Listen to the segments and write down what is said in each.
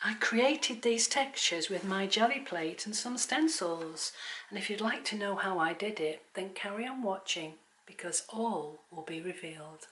I created these textures with my jelly plate and some stencils, and if you'd like to know how I did it, then carry on watching, because all will be revealed.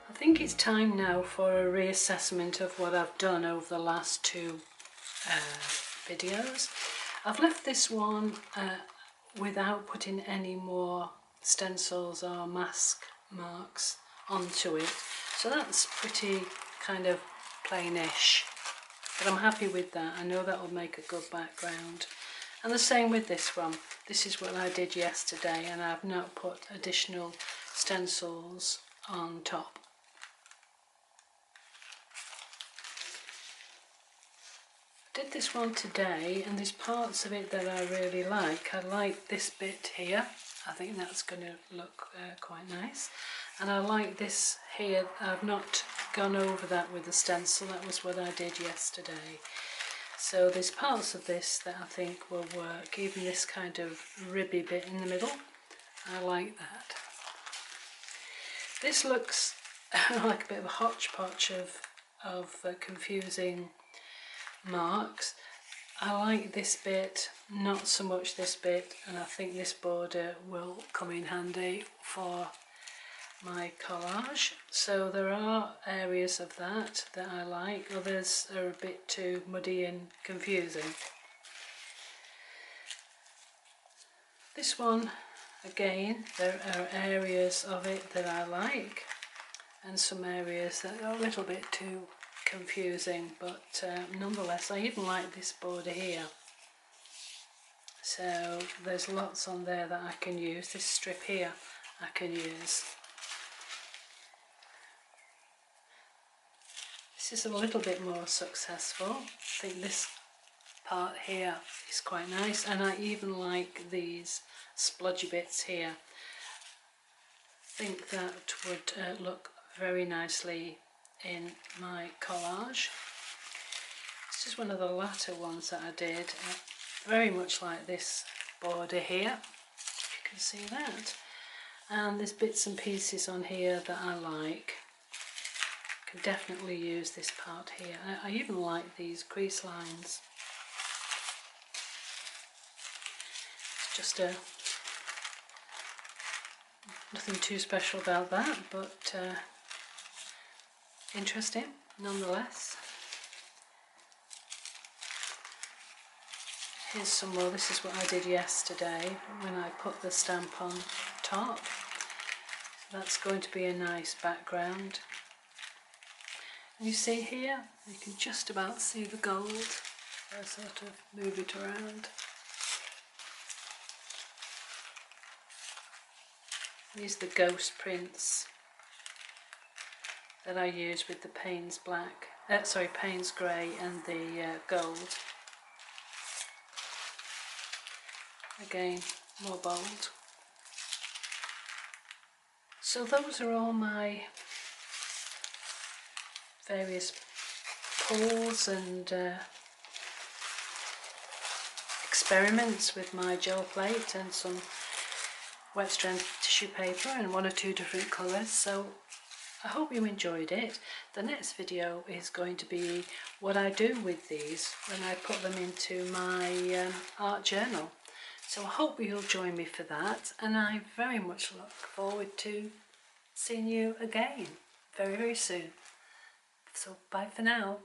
I think it's time now for a reassessment of what I've done over the last two videos. I've left this one without putting any more stencils or mask marks onto it. So that's pretty kind of plainish, but I'm happy with that. I know that will make a good background. And the same with this one. This is what I did yesterday, and I've not put additional stencils on top. I did this one today, and there's parts of it that I really like. I like this bit here. I think that's going to look quite nice. And I like this here. I've not gone over that with the stencil. That was what I did yesterday. So there's parts of this that I think will work. Even this kind of ribby bit in the middle, I like that. This looks like a bit of a hodgepodge of confusing marks. I like this bit, not so much this bit, and I think this border will come in handy for my collage. So there are areas of that I like, others are a bit too muddy and confusing. This one, again, there are areas of it that I like and some areas that are a little bit too confusing, but nonetheless I even like this border here. So there's lots on there that I can use. This strip here I can use. This is a little bit more successful. I think this part here is quite nice, and I even like these splodgy bits here. I think that would look very nicely in my collage. This is one of the latter ones that I did, very much like this border here, if you can see that. And there's bits and pieces on here that I like. Can definitely use this part here. I even like these crease lines. It's just nothing too special about that, but interesting nonetheless. Here's some more. This is what I did yesterday when I put the stamp on top. That's going to be a nice background. And you see here, you can just about see the gold. I'll sort of move it around. These are the ghost prints that I use with the Payne's black, Payne's grey and the gold. Again, more bold. So those are all my various pulls and experiments with my gel plate and some wet strength tissue paper and one or two different colours. So I hope you enjoyed it. The next video is going to be what I do with these when I put them into my art journal. So I hope you'll join me for that, and I very much look forward to seeing you again very, very soon. So bye for now.